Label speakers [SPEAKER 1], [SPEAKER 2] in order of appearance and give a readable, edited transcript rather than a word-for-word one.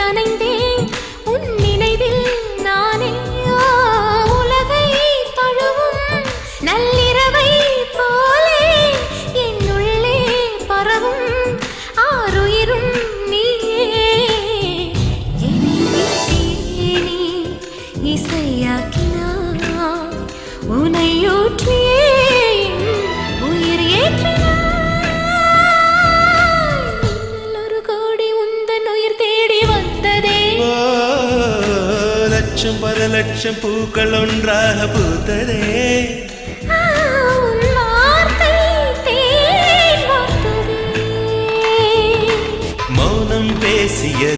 [SPEAKER 1] நனைந்தேன் உன் நினைவில் நானே உலகை தழுவும் நள்ளிரவை போலே என்னுள்ளே பரவும் ஆருயிரும் நீயே என்னை மீட்டே நீ இசையாக்கினாய் உனை ஊற்றியே உயிர் ஏற்றினாய் ஒரு கோடி உந்தன் உயிர் தேடி வந்ததே
[SPEAKER 2] லட்சம் பல லட்சம் பூக்கள் ஒன்றாக பூத்ததே